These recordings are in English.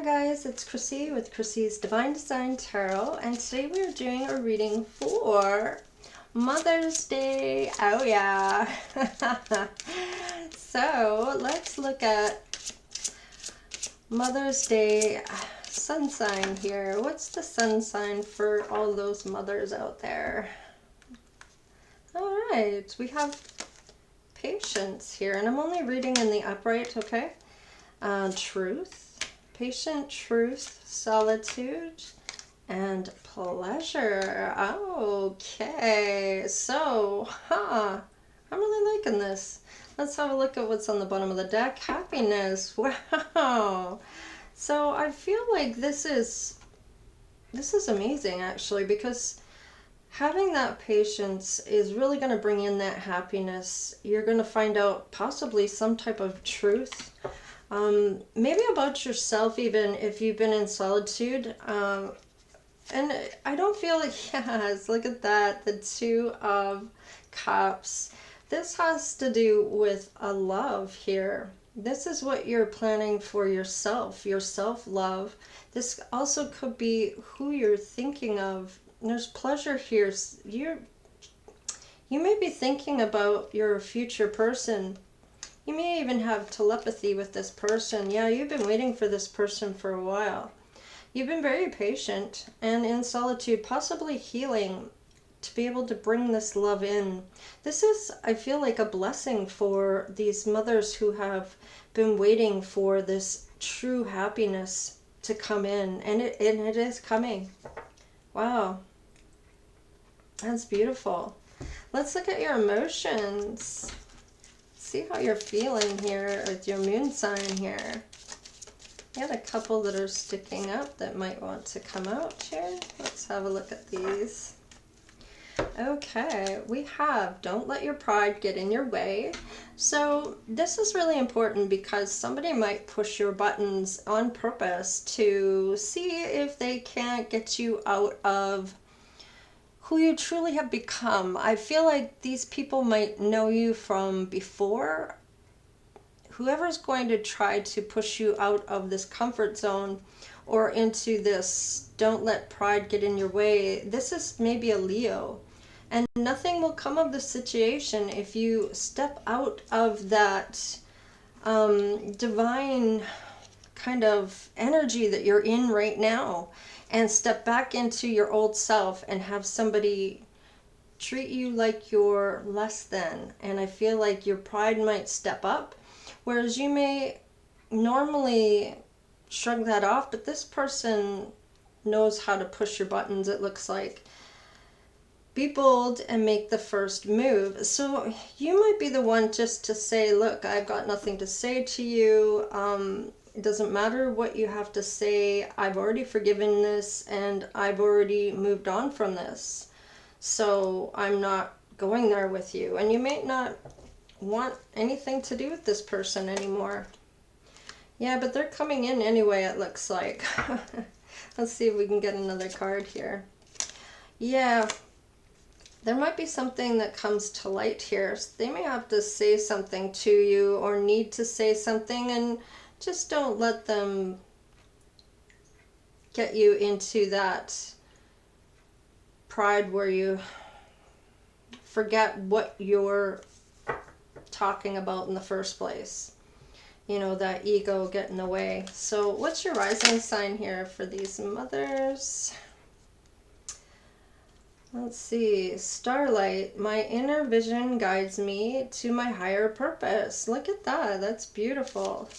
Hi guys, it's Chrissie with Chrissie's Divine Design Tarot, and today we are doing a reading for Mother's Day. Oh yeah. So let's look at Mother's Day sun sign here. What's the sun sign for all those mothers out there? All right, we have Patience here, and I'm only reading in the upright, okay? Truth, patient, truth, solitude, and pleasure. Okay, so, I'm really liking this. Let's have a look at what's on the bottom of the deck. Happiness. Wow. So I feel like this is amazing actually, because having that patience is really going to bring in that happiness. You're going to find out possibly some type of truth. Maybe about yourself, even if you've been in solitude. And I don't feel like, yes, look at that, the Two of Cups. This has to do with a love here. This is what you're planning for yourself, your self-love. This also could be who you're thinking of. There's pleasure here. You may be thinking about your future person. You may even have telepathy with this person. Yeah, you've been waiting for this person for a while. You've been very patient and in solitude, possibly healing, to be able to bring this love in. This is, I feel like, a blessing for these mothers who have been waiting for this true happiness to come in. And it is coming. Wow. That's beautiful. Let's look at your emotions. See how you're feeling here with your moon sign here. You got a couple that are sticking up that might want to come out here. Let's have a look at these. Okay, we have don't let your pride get in your way. So this is really important because somebody might push your buttons on purpose to see if they can't get you out of who you truly have become. I feel like these people might know you from before. Whoever's going to try to push you out of this comfort zone or into this don't let pride get in your way, this is maybe a Leo. And nothing will come of the situation if you step out of that divine kind of energy that you're in right now, and step back into your old self and have somebody treat you like you're less than. And I feel like your pride might step up, whereas you may normally shrug that off, but this person knows how to push your buttons, it looks like. Be bold and make the first move. So you might be the one just to say, look, I've got nothing to say to you. It doesn't matter what you have to say. I've already forgiven this and I've already moved on from this. So I'm not going there with you. And you may not want anything to do with this person anymore. Yeah, but they're coming in anyway, it looks like. Let's see if we can get another card here. Yeah, there might be something that comes to light here. So they may have to say something to you or need to say something, and just don't let them get you into that pride where you forget what you're talking about in the first place. You know, that ego get in the way. So what's your rising sign here for these mothers? Let's see. Starlight. My inner vision guides me to my higher purpose. Look at that. That's beautiful.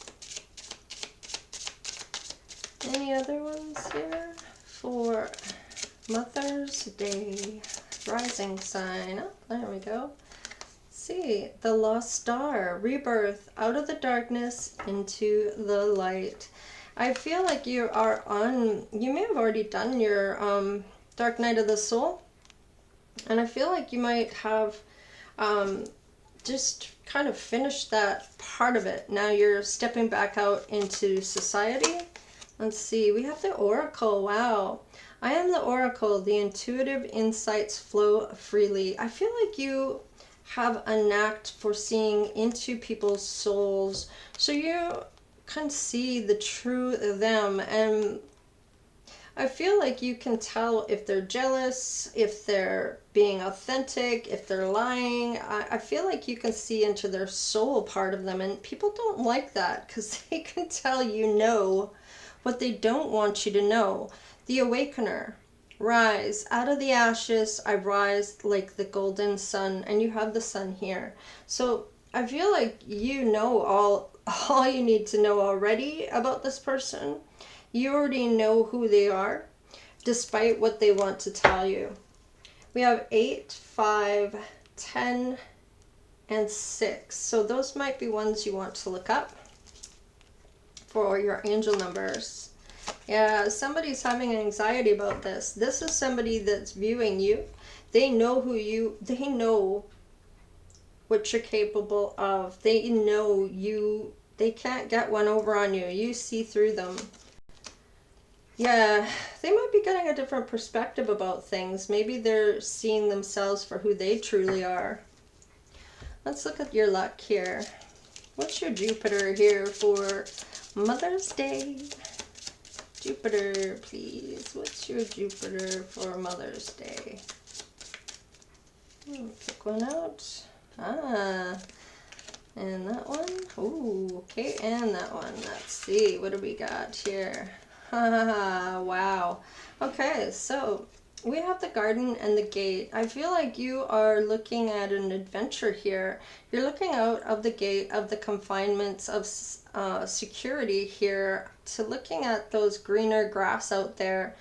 Any other ones here for Mother's Day rising sign? Oh, there we go. See, the lost star, rebirth, out of the darkness into the light. I feel like you may have already done your dark night of the soul, and I feel like you might have just kind of finished that part of it. Now you're stepping back out into society. Let's see, we have the Oracle. Wow. I am the Oracle. The intuitive insights flow freely. I feel like you have a knack for seeing into people's souls. So you can see the true them, and I feel like you can tell if they're jealous, if they're being authentic, if they're lying. I feel like you can see into their soul part of them, and people don't like that because they can tell you know what they don't want you to know. The Awakener. Rise out of the ashes, I rise like the golden sun, and you have the sun here. So I feel like you know all you need to know already about this person. You already know who they are, despite what they want to tell you. We have 8, 5, 10, and 6. So those might be ones you want to look up for your angel numbers. Yeah, somebody's having anxiety about this. This is somebody that's viewing you. They know they know what you're capable of. They know you, they can't get one over on you. You see through them. Yeah, they might be getting a different perspective about things. Maybe they're seeing themselves for who they truly are. Let's look at your luck here. What's your Jupiter here for Mother's Day? Jupiter, please. What's your Jupiter for Mother's Day? Pick one out. Ah, and that one. Ooh, okay, and that one. Let's see. What do we got here? Wow. Okay, so we have the garden and the gate. I feel like you are looking at an adventure here. You're looking out of the gate of the confinements of security here to looking at those greener grass out there.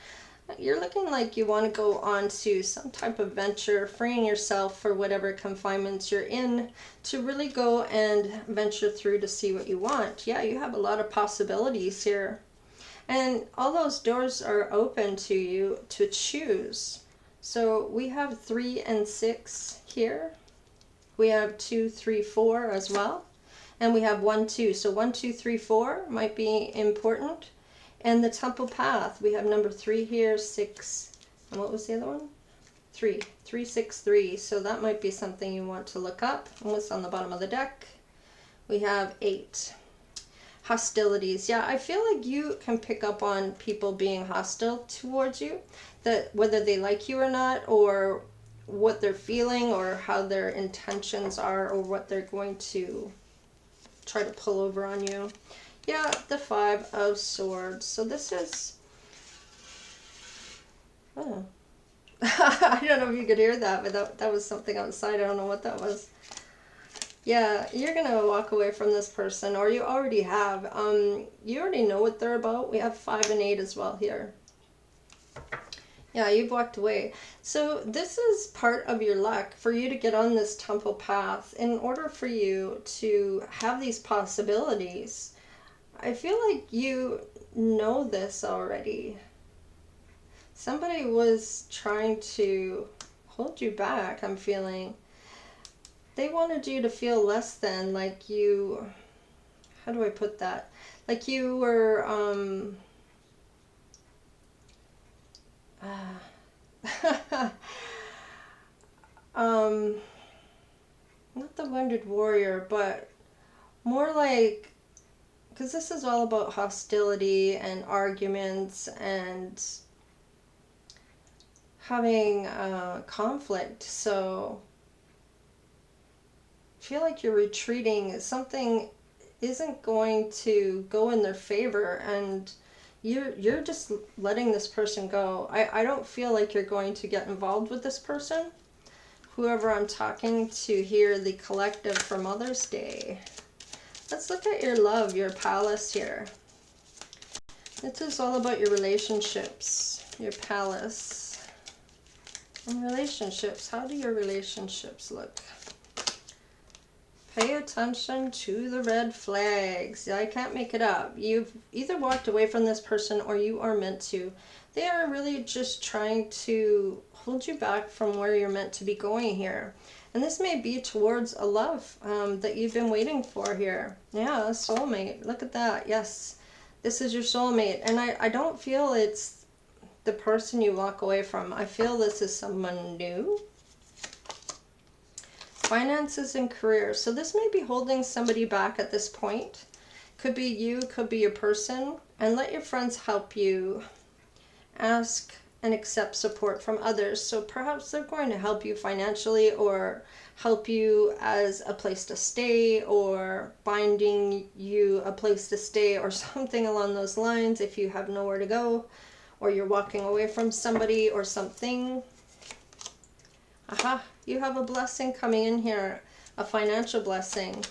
You're looking like you want to go on to some type of venture, freeing yourself for whatever confinements you're in to really go and venture through to see what you want. Yeah, you have a lot of possibilities here. And all those doors are open to you to choose. So we have 3 and 6 here. We have 2, 3, 4 as well. And we have 1, 2. So 1, 2, 3, 4 might be important. And the temple path, we have number 3 here, 6. And what was the other one? 3. 3, 6, 3. So that might be something you want to look up. And what's on the bottom of the deck? We have 8. Hostilities. Yeah, I feel like you can pick up on people being hostile towards you, that whether they like you or not, or what they're feeling, or how their intentions are, or what they're going to try to pull over on you. Yeah, the 5 of Swords. So this is, oh. I don't know if you could hear that, but that was something outside. I don't know what that was. Yeah, you're going to walk away from this person, or you already have. You already know what they're about. We have 5 and 8 as well here. Yeah, you've walked away. So this is part of your luck for you to get on this temple path. In order for you to have these possibilities, I feel like you know this already. Somebody was trying to hold you back, I'm feeling. They wanted you to feel less than, like you, how do I put that? Like you were, not the wounded warrior, but more like, because this is all about hostility and arguments and having conflict. So I feel like you're retreating. Something isn't going to go in their favor, and you're just letting this person go. I don't feel like you're going to get involved with this person. Whoever I'm talking to here, the collective for Mother's Day. Let's look at your love, your palace here. This is all about your relationships, your palace. And relationships, how do your relationships look? Pay attention to the red flags. I can't make it up. You've either walked away from this person or you are meant to. They are really just trying to hold you back from where you're meant to be going here. And this may be towards a love that you've been waiting for here. Yeah, a soulmate. Look at that. Yes, this is your soulmate. And I don't feel it's the person you walk away from. I feel this is someone new. Finances and career. So this may be holding somebody back at this point. Could be you, could be your person. And let your friends help you. Ask and accept support from others. So perhaps they're going to help you financially, or help you as a place to stay, or finding you a place to stay, or something along those lines if you have nowhere to go, or you're walking away from somebody or something. Aha, you have a blessing coming in here, a financial blessing.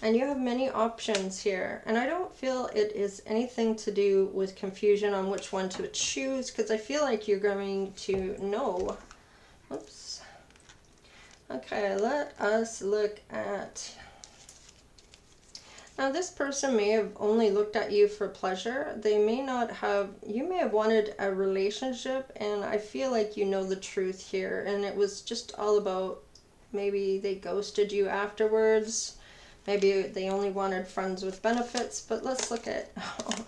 And you have many options here. And I don't feel it is anything to do with confusion on which one to choose, because I feel like you're going to know. Oops. Okay, let us look at... Now this person may have only looked at you for pleasure. They may not have... You may have wanted a relationship, and I feel like you know the truth here. And it was just all about... Maybe they ghosted you afterwards. Maybe they only wanted friends with benefits, but let's look at... Oh,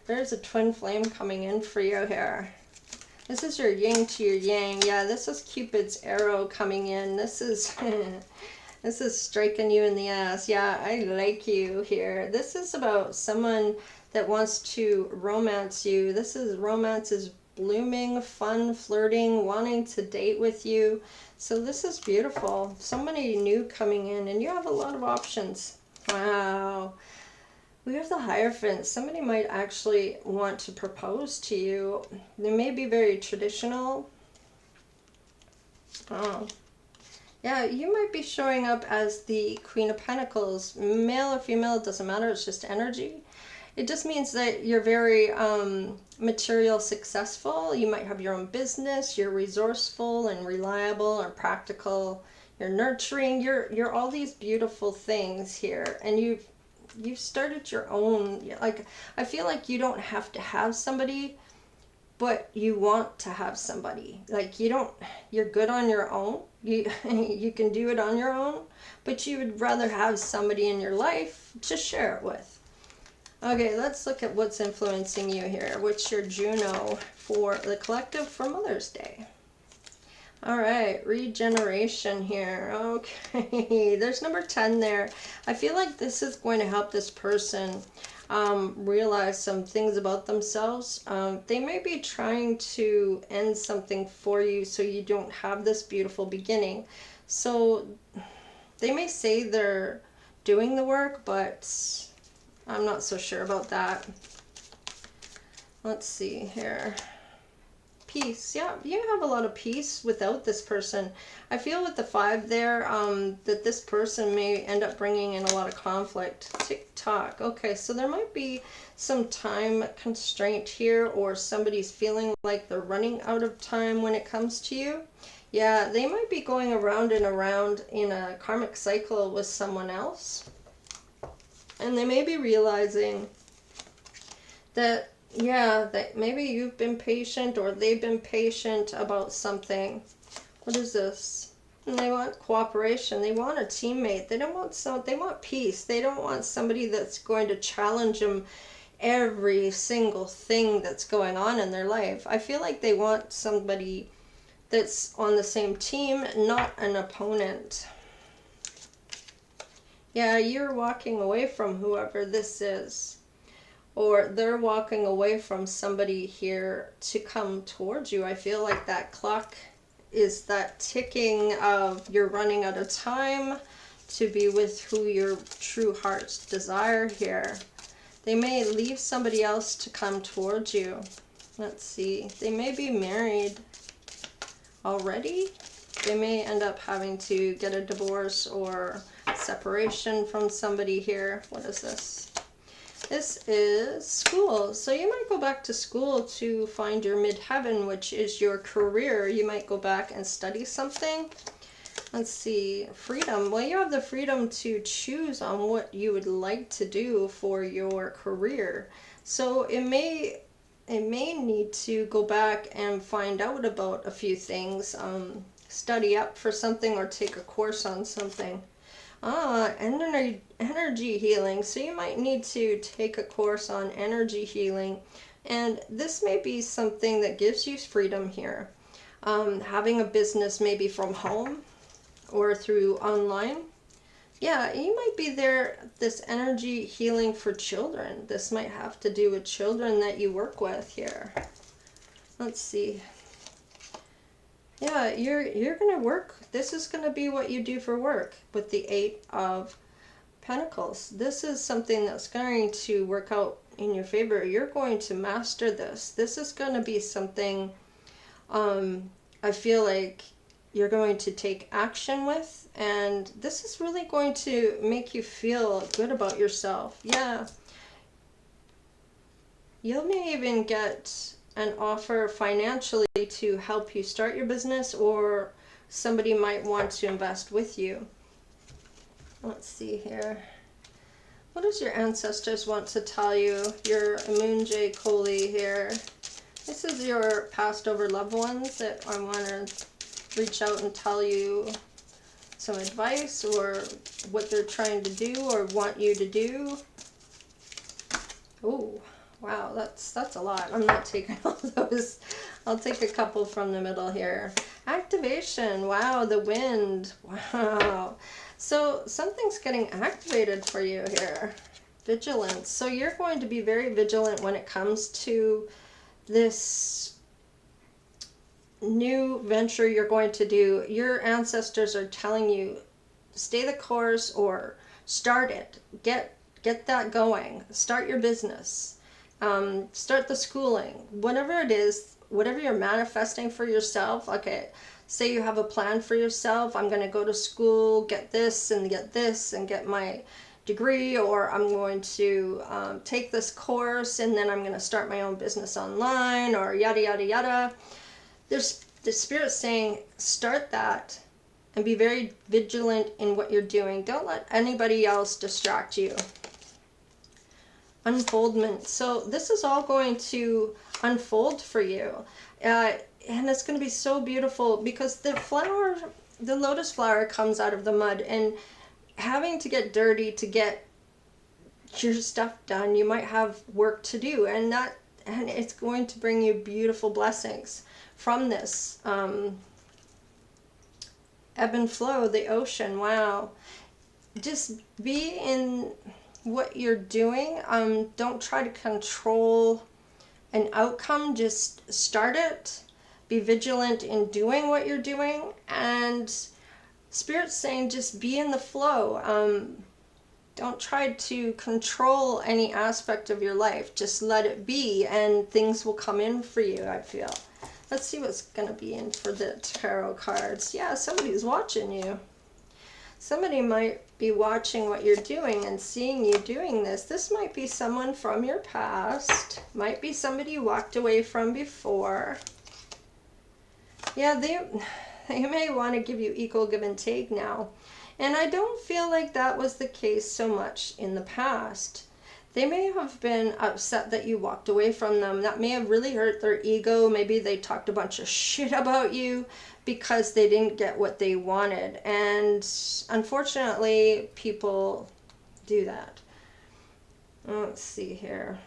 there's a twin flame coming in for you here. This is your yin to your yang. Yeah, this is Cupid's arrow coming in. This is... This is striking you in the ass. Yeah, I like you here. This is about someone that wants to romance you. This is romance is blooming, fun, flirting, wanting to date with you. So this is beautiful. Somebody new coming in, and you have a lot of options. Wow. We have the Hierophant. Somebody might actually want to propose to you. They may be very traditional. Oh. Yeah, you might be showing up as the Queen of Pentacles. Male or female, it doesn't matter. It's just energy. It just means that you're very material successful. You might have your own business. You're resourceful and reliable and practical. You're nurturing. You're all these beautiful things here. And you've started your own. Like, I feel like you don't have to have somebody, but you want to have somebody. Like, you're good on your own. You can do it on your own, but you would rather have somebody in your life to share it with. Okay, let's look at what's influencing you here. What's your Juno for the collective for Mother's Day? All right, regeneration here. Okay, there's number 10 there. I feel like this is going to help this person realize some things about themselves. They may be trying to end something for you so you don't have this beautiful beginning. So they may say they're doing the work, but I'm not so sure about that. Let's see here. Peace. Yeah, you have a lot of peace without this person. I feel with the 5 there that this person may end up bringing in a lot of conflict. Tick-tock. Okay, so there might be some time constraint here, or somebody's feeling like they're running out of time when it comes to you. Yeah, they might be going around and around in a karmic cycle with someone else. And they may be realizing that, yeah, that maybe you've been patient or they've been patient about something. What is this? And they want cooperation. They want a teammate. They don't want they want peace. They don't want somebody that's going to challenge them every single thing that's going on in their life. I feel like they want somebody that's on the same team, not an opponent. Yeah, you're walking away from whoever this is. Or they're walking away from somebody here to come towards you. I feel like that clock is that ticking of you're running out of time to be with who your true heart's desire here. They may leave somebody else to come towards you. Let's see. They may be married already. They may end up having to get a divorce or separation from somebody here. What is this? This is school. So you might go back to school to find your midheaven, which is your career. You might go back and study something. Let's see. Freedom. Well, you have the freedom to choose on what you would like to do for your career. So it may need to go back and find out about a few things. Study up for something or take a course on something. Energy healing. So you might need to take a course on energy healing. And this may be something that gives you freedom here. Having a business maybe from home or through online. Yeah, you might be there, this energy healing for children. This might have to do with children that you work with here. Let's see. Yeah, you're going to work. This is going to be what you do for work with the Eight of Pentacles. This is something that's going to work out in your favor. You're going to master this. This is going to be something I feel like you're going to take action with, and this is really going to make you feel good about yourself. Yeah. You may even get an offer financially to help you start your business, or somebody might want to invest with you. Let's see here. What does your ancestors want to tell you? Your Moon J. Coley here. This is your passed over loved ones that I want to reach out and tell you some advice, or what they're trying to do or want you to do. Oh, wow, that's a lot. I'm not taking all those. I'll take a couple from the middle here. Activation. Wow, the wind. Wow. So something's getting activated for you here. Vigilance. So you're going to be very vigilant when it comes to this new venture you're going to do. Your ancestors are telling you, stay the course or start it. Get that going. Start your business. Start the schooling. Whatever it is, whatever you're manifesting for yourself. Okay, say you have a plan for yourself. I'm going to go to school, get this and get this and get my degree, or I'm going to take this course and then I'm going to start my own business online, or yada yada yada. There's the spirit saying, start that and be very vigilant in what you're doing. Don't let anybody else distract you. Unfoldment. So this is all going to unfold for you. And it's going to be so beautiful, because the flower, the lotus flower, comes out of the mud, and having to get dirty to get your stuff done, you might have work to do, and it's going to bring you beautiful blessings from this. Ebb and flow, the ocean. Wow. Just be in what you're doing. Don't try to control an outcome. Just start it. Be vigilant in doing what you're doing, and Spirit's saying just be in the flow. Don't try to control any aspect of your life. Just let it be, and things will come in for you, I feel. Let's see what's going to be in for the tarot cards. Yeah, somebody's watching you. Somebody might be watching what you're doing and seeing you doing this. This might be someone from your past. Might be somebody you walked away from before. Yeah, they may want to give you equal give and take now. And I don't feel like that was the case so much in the past. They may have been upset that you walked away from them. That may have really hurt their ego. Maybe they talked a bunch of shit about you because they didn't get what they wanted. And unfortunately, people do that. Let's see here.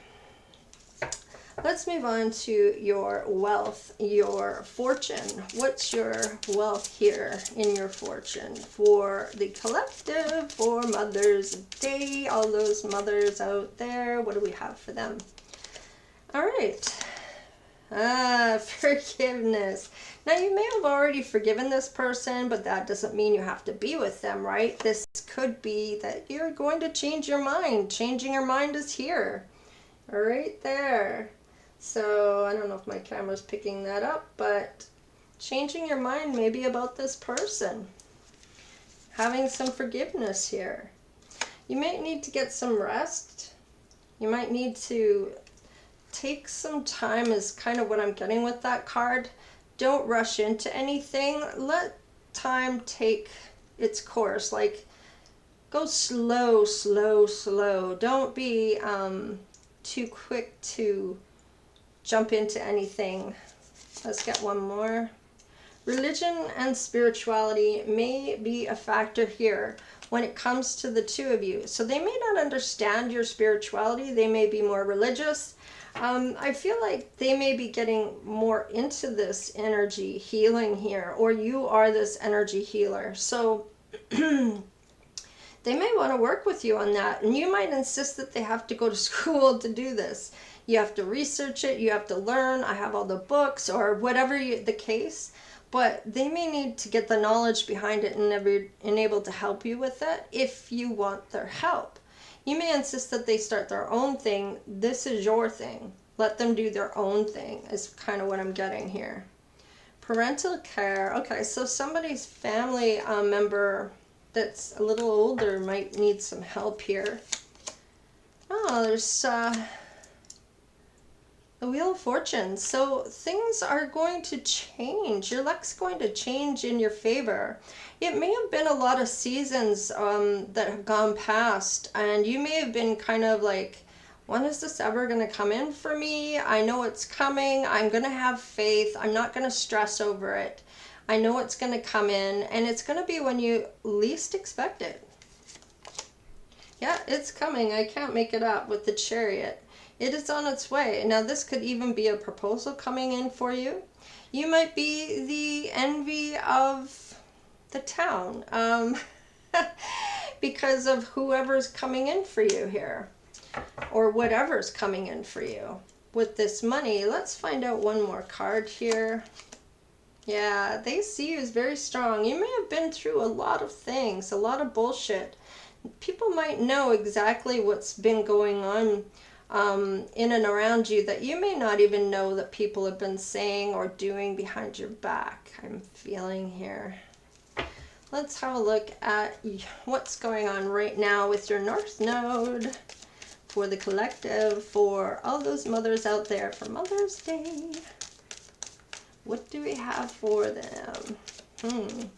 Let's move on to your wealth, your fortune. What's your wealth here in your fortune for the collective, for Mother's Day, all those mothers out there? What do we have for them? All right. Forgiveness. Now, you may have already forgiven this person, but that doesn't mean you have to be with them, right? This could be that you're going to change your mind. Changing your mind is here. Right there. So I don't know if my camera's picking that up, but changing your mind maybe about this person. Having some forgiveness here. You might need to get some rest. You might need to take some time, is kind of what I'm getting with that card. Don't rush into anything. Let time take its course. Like, go slow, slow, slow. Don't be too quick to jump into anything. Let's get one more. Religion and spirituality may be a factor here when it comes to the two of you. So they may not understand your spirituality. They may be more religious. I feel like they may be getting more into this energy healing here, or you are this energy healer. So They may want to work with you on that, and you might insist that they have to go to school to do this. You have to research it, you have to learn, I have all the books, or whatever the case, but they may need to get the knowledge behind it and able to help you with it if you want their help. You may insist that they start their own thing. This is your thing. Let them do their own thing, is kind of what I'm getting here. Parental care. Okay, so somebody's family member that's a little older might need some help here. Oh, there's the Wheel of Fortune. So things are going to change. Your luck's going to change in your favor. It may have been a lot of seasons that have gone past, and you may have been kind of like, when is this ever going to come in for me? I know it's coming. I'm going to have faith. I'm not going to stress over it. I know it's going to come in, and it's going to be when you least expect it. Yeah, it's coming. I can't make it up with the Chariot. It is on its way. Now, this could even be a proposal coming in for you. You might be the envy of the town because of whoever's coming in for you here, or whatever's coming in for you with this money. Let's find out one more card here. Yeah, they see you as very strong. You may have been through a lot of things, a lot of bullshit. People might know exactly what's been going on in and around you that you may not even know that people have been saying or doing behind your back. I'm feeling here. Let's have a look at what's going on right now with your North Node for the collective, for all those mothers out there for Mother's Day. What do we have for them?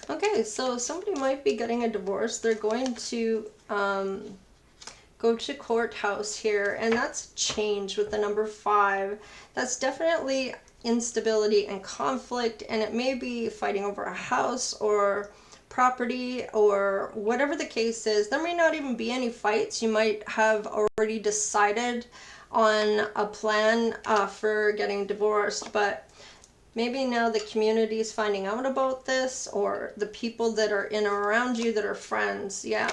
Okay, so somebody might be getting a divorce. They're going to go to courthouse here, and that's change with the number 5. That's definitely instability and conflict, and it may be fighting over a house or property or whatever the case is. There may not even be any fights. You might have already decided on a plan for getting divorced, but maybe now the community is finding out about this, or the people that are in or around you that are friends. Yeah,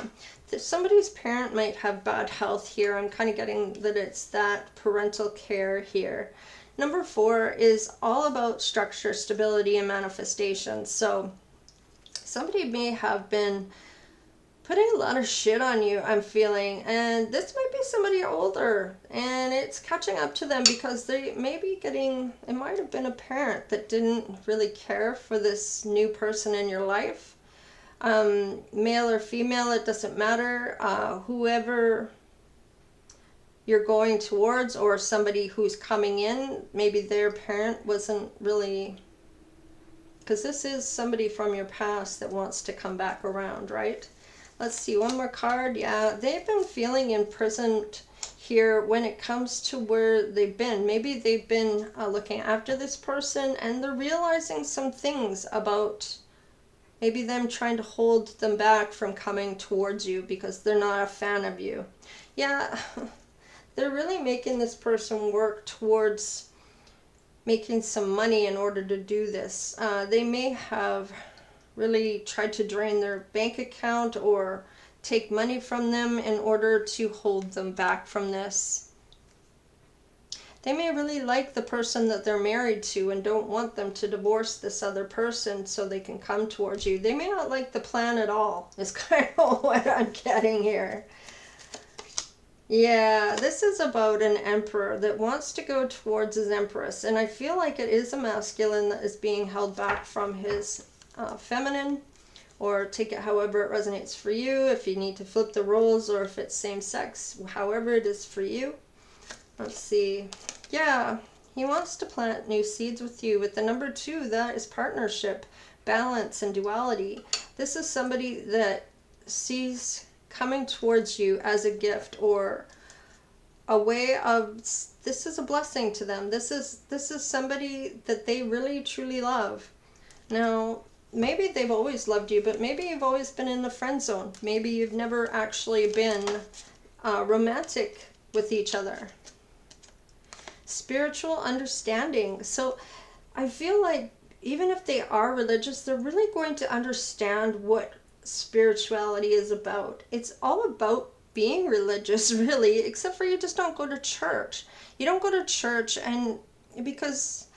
somebody's parent might have bad health here. I'm kind of getting that it's that parental care here. Number 4 is all about structure, stability, and manifestation. So somebody may have been putting a lot of shit on you, I'm feeling, and this might be somebody older, and it's catching up to them because they may be getting, it might have been a parent that didn't really care for this new person in your life. Male or female, it doesn't matter. Whoever you're going towards, or somebody who's coming in, maybe their parent wasn't really, because this is somebody from your past that wants to come back around, right? Let's see, one more card. Yeah, they've been feeling imprisoned here when it comes to where they've been. Maybe they've been looking after this person, and they're realizing some things about maybe them trying to hold them back from coming towards you because they're not a fan of you. Yeah, they're really making this person work towards making some money in order to do this. They may have really tried to drain their bank account or take money from them in order to hold them back from this. They may really like the person that they're married to and don't want them to divorce this other person so they can come towards you. They may not like the plan at all, is kind of what I'm getting here. Yeah, this is about an emperor that wants to go towards his empress, and I feel like it is a masculine that is being held back from his feminine, or take it however it resonates for you, if you need to flip the roles, or if it's same sex, however it is for you. Let's see. Yeah, he wants to plant new seeds with you. With the number 2, that is partnership, balance, and duality. This is somebody that sees coming towards you as a gift, or a way of, this is a blessing to them. This is somebody that they really truly love. Now, maybe they've always loved you, but maybe you've always been in the friend zone. Maybe you've never actually been romantic with each other. Spiritual understanding. So I feel like even if they are religious, they're really going to understand what spirituality is about. It's all about being religious, really, except for you just don't go to church. You don't go to church, and because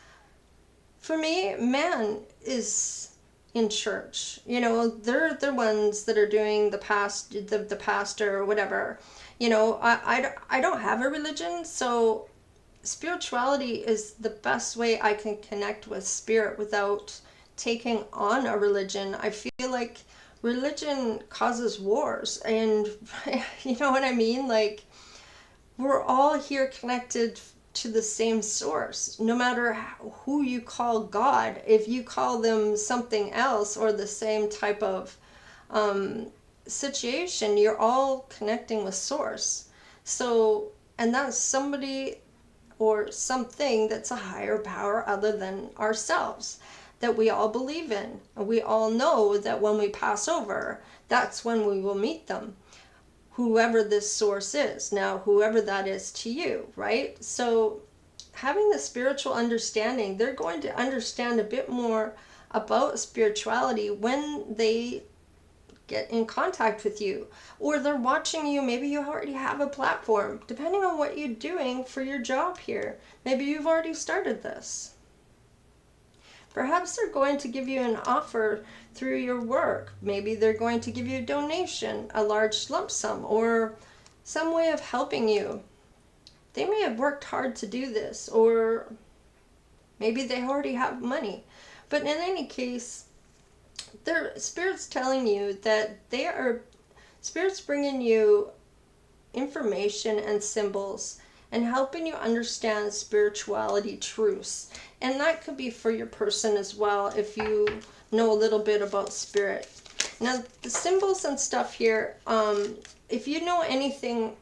for me, man is in church. You know, they're the ones that are doing the pastor or whatever. You know, I don't have a religion, so spirituality is the best way I can connect with spirit without taking on a religion. I feel like religion causes wars, and you know what I mean? Like, we're all here connected to the same source, no matter who you call God. If you call them something else or the same type of situation, you're all connecting with source. So, and that's somebody or something that's a higher power other than ourselves that we all believe in. And we all know that when we pass over, that's when we will meet them. Whoever this source is. Now, whoever that is to you, right? So having the spiritual understanding, they're going to understand a bit more about spirituality when they get in contact with you, or they're watching you. Maybe you already have a platform, depending on what you're doing for your job here. Maybe you've already started this. Perhaps they're going to give you an offer through your work. Maybe they're going to give you a donation, a large lump sum, or some way of helping you. They may have worked hard to do this, or maybe they already have money. But in any case, their spirit's telling you that spirit's bringing you information and symbols and helping you understand spirituality truths. And that could be for your person as well, if you know a little bit about spirit. Now, the symbols and stuff here, if you know anything,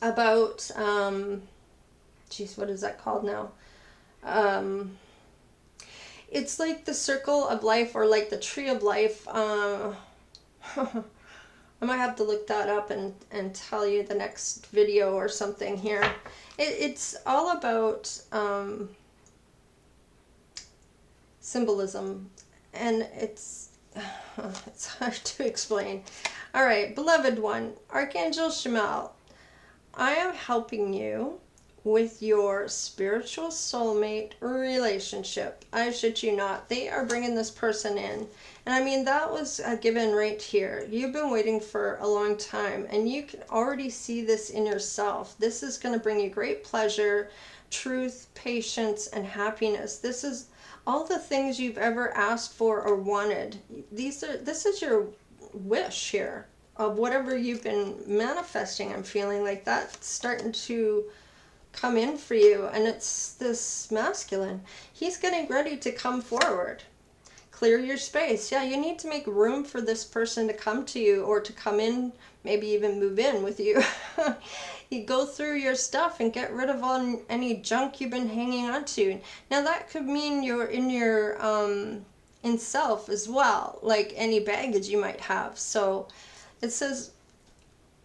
about, what is that called now? It's like the circle of life, or like the tree of life. I might have to look that up and tell you the next video or something here. It's all about symbolism, and it's hard to explain. All right, beloved one, Archangel Genelle, I am helping you with your spiritual soulmate relationship. I shit you not. They are bringing this person in. And I mean, that was a given right here. You've been waiting for a long time, and you can already see this in yourself. This is going to bring you great pleasure, truth, patience, and happiness. This is all the things you've ever asked for or wanted. This is your wish here of whatever you've been manifesting. I'm feeling like that's starting to come in for you, and it's this masculine. He's getting ready to come forward. Clear your space. Yeah, you need to make room for this person to come to you, or to come in, maybe even move in with you. You go through your stuff and get rid of any junk you've been hanging on to. Now that could mean you're in your in self as well, like any baggage you might have. So it says,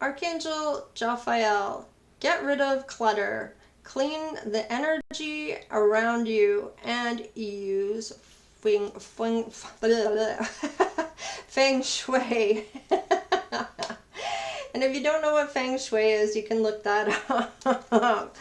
Archangel Jophiel, get rid of clutter, clean the energy around you, and use feng shui. And if you don't know what feng shui is, you can look that up.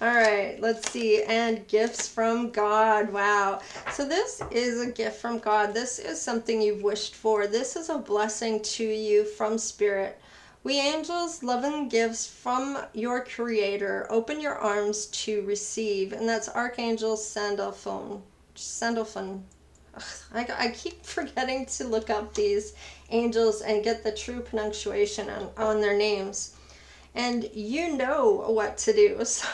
All right, let's see. And gifts from God. Wow. So this is a gift from God. This is something you've wished for. This is a blessing to you from Spirit. We angels, loving gifts from your Creator. Open your arms to receive. And that's Archangel Sandalphon. I keep forgetting to look up these angels and get the true pronunciation on their names. And you know what to do. So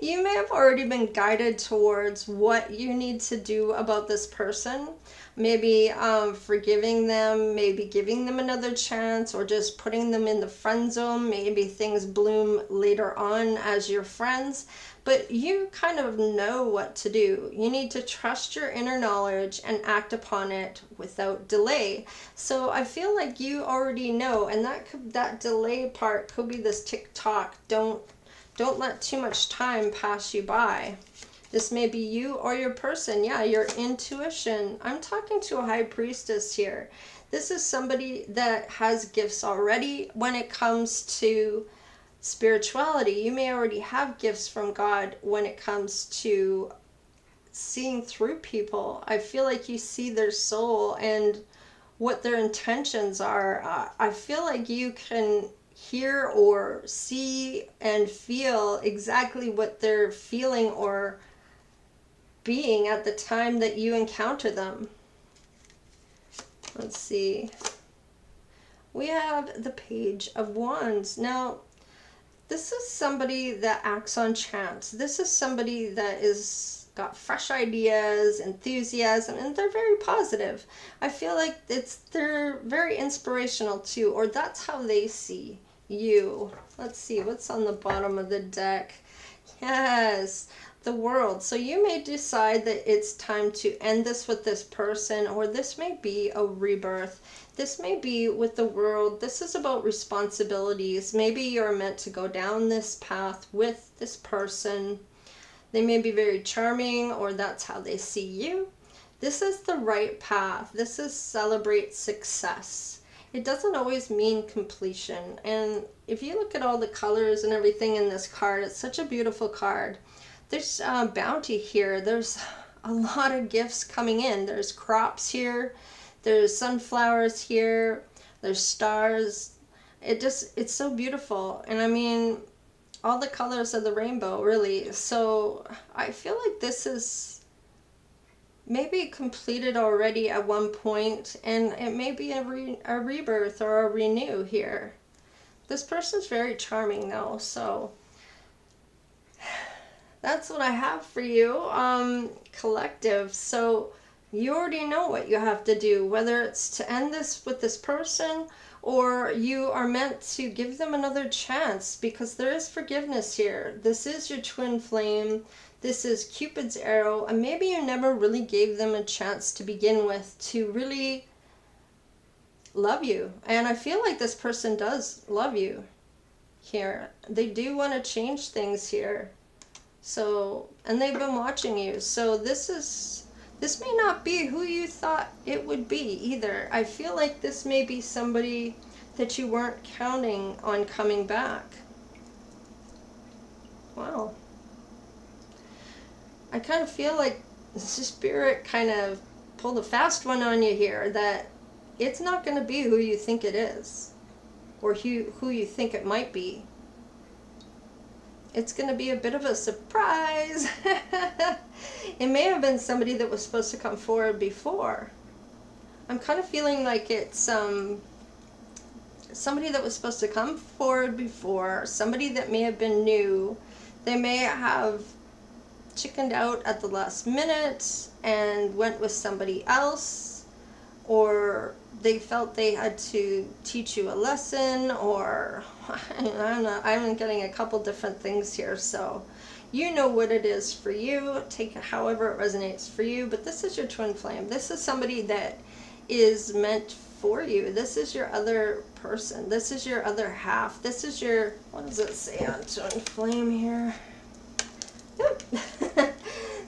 you may have already been guided towards what you need to do about this person. Maybe forgiving them, maybe giving them another chance, or just putting them in the friend zone. Maybe things bloom later on as your friends. But you kind of know what to do. You need to trust your inner knowledge and act upon it without delay. So I feel like you already know, and that delay part could be this tick-tock. Don't let too much time pass you by. This may be you or your person. Yeah, your intuition. I'm talking to a high priestess here. This is somebody that has gifts already when it comes to spirituality. You may already have gifts from God when it comes to seeing through people. I feel like you see their soul and what their intentions are. I feel like you can hear or see and feel exactly what they're feeling or being at the time that you encounter them. Let's see. We have the Page of Wands. Now, this is somebody that acts on chance. This is somebody that is got fresh ideas, enthusiasm, and they're very positive. I feel like they're very inspirational too, or that's how they see you. Let's see what's on the bottom of the deck. Yes, the World. So you may decide that it's time to end this with this person, or this may be a rebirth. This may be with the World. This is about responsibilities. Maybe you're meant to go down this path with this person. They may be very charming, or that's how they see you. This is the right path. This is celebrate success. It doesn't always mean completion. And if you look at all the colors and everything in this card, it's such a beautiful card. There's bounty here. There's a lot of gifts coming in. There's crops here. There's sunflowers here. There's stars. It's so beautiful. And I mean, all the colors of the rainbow, really. So I feel like this is maybe completed already at one point, and it may be a rebirth or a renew here. This person's very charming though, so that's what I have for you, collective. So you already know what you have to do, whether it's to end this with this person or you are meant to give them another chance, because there is forgiveness here. This is your twin flame. This is Cupid's arrow, and maybe you never really gave them a chance to begin with to really love you. And I feel like this person does love you here. They do want to change things here. So, and they've been watching you. So this may not be who you thought it would be either. I feel like this may be somebody that you weren't counting on coming back. Wow. I kind of feel like the Spirit kind of pulled a fast one on you here, that it's not going to be who you think it is, or who you think it might be. It's going to be a bit of a surprise. It may have been somebody that was supposed to come forward before. I'm kind of feeling like it's somebody that was supposed to come forward before, somebody that may have been new. They may have chickened out at the last minute and went with somebody else, or they felt they had to teach you a lesson, or I'm getting a couple different things here. So you know what it is for you. Take it however it resonates for you. But this is your twin flame. This is somebody that is meant for you. This is your other person. This is your other half. This is your, what does it say on twin flame here?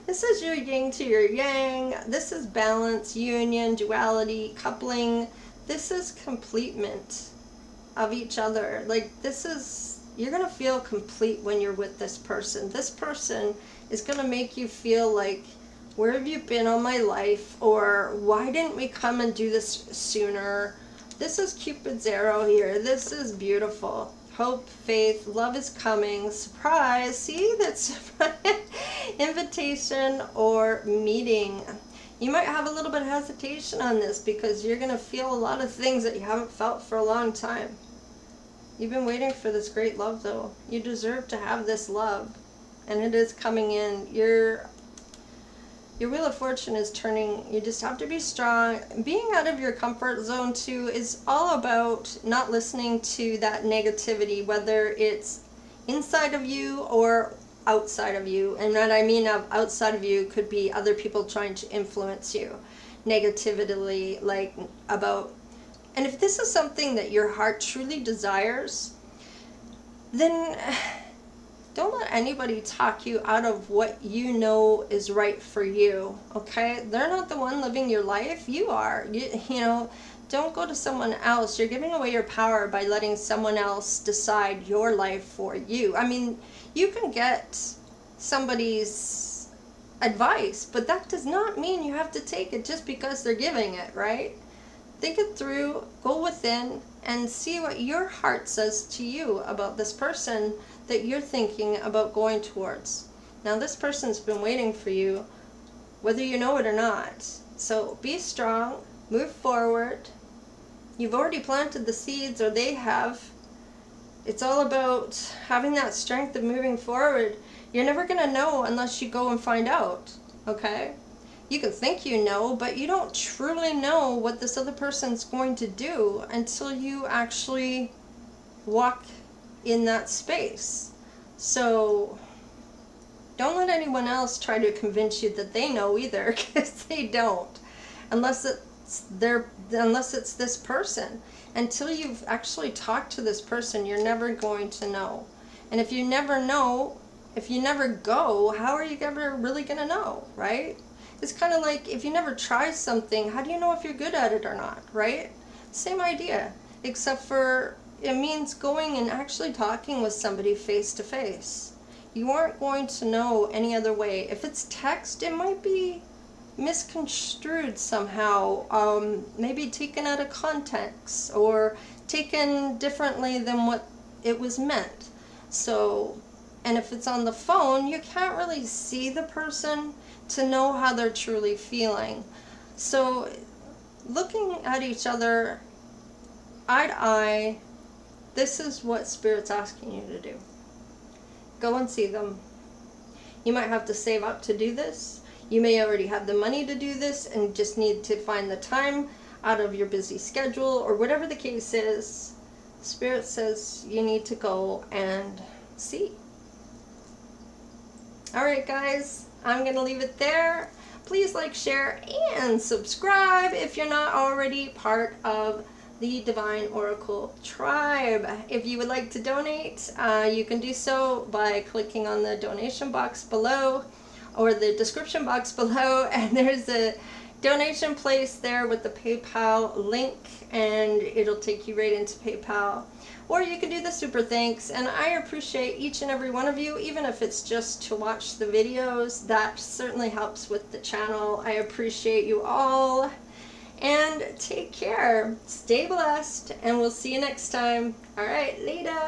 This is your yin to your yang. This is balance, union, duality, coupling. This is completement of each other. Like, this is, you're going to feel complete when you're with this person. This person is going to make you feel like, where have you been all my life? Or why didn't we come and do this sooner? This is Cupid's arrow here. This is beautiful. Hope, faith, love is coming, surprise. See, that's invitation or meeting. You might have a little bit of hesitation on this because you're going to feel a lot of things that you haven't felt for a long time. You've been waiting for this great love though. You deserve to have this love, and it is coming in. Your Wheel of Fortune is turning. You just have to be strong. Being out of your comfort zone too is all about not listening to that negativity, whether it's inside of you or outside of you. And what I mean of outside of you could be other people trying to influence you negatively, like about. And if this is something that your heart truly desires, then don't let anybody talk you out of what you know is right for you, okay? They're not the one living your life. You are. You know, don't go to someone else. You're giving away your power by letting someone else decide your life for you. I mean, you can get somebody's advice, but that does not mean you have to take it just because they're giving it, right? Think it through, go within, and see what your heart says to you about this person that you're thinking about going towards. Now, this person's been waiting for you, whether you know it or not. So be strong, move forward. You've already planted the seeds, or they have. It's all about having that strength of moving forward. You're never going to know unless you go and find out, okay? You can think you know, but you don't truly know what this other person's going to do until you actually walk in that space. So don't let anyone else try to convince you that they know either, because they don't. Unless it's this person. Until you've actually talked to this person, you're never going to know. And if you never know, if you never go, how are you ever really going to know, right? It's kind of like if you never try something, how do you know if you're good at it or not, right? Same idea, except for it means going and actually talking with somebody face to face. You aren't going to know any other way. If it's text, it might be misconstrued somehow, maybe taken out of context or taken differently than what it was meant. So, and if it's on the phone, you can't really see the person to know how they're truly feeling. So looking at each other eye to eye, this is what Spirit's asking you to do. Go and see them. You might have to save up to do this. You may already have the money to do this and just need to find the time out of your busy schedule, or whatever the case is. Spirit says you need to go and see. Alright guys, I'm going to leave it there. Please like, share, and subscribe if you're not already part of the Divine Oracle Tribe. If you would like to donate, you can do so by clicking on the donation box below, or the description box below, and there's a donation place there with the PayPal link, and it'll take you right into PayPal. Or you can do the super thanks, and I appreciate each and every one of you, even if it's just to watch the videos. That certainly helps with the channel. I appreciate you all, and take care. Stay blessed, and we'll see you next time. All right, later.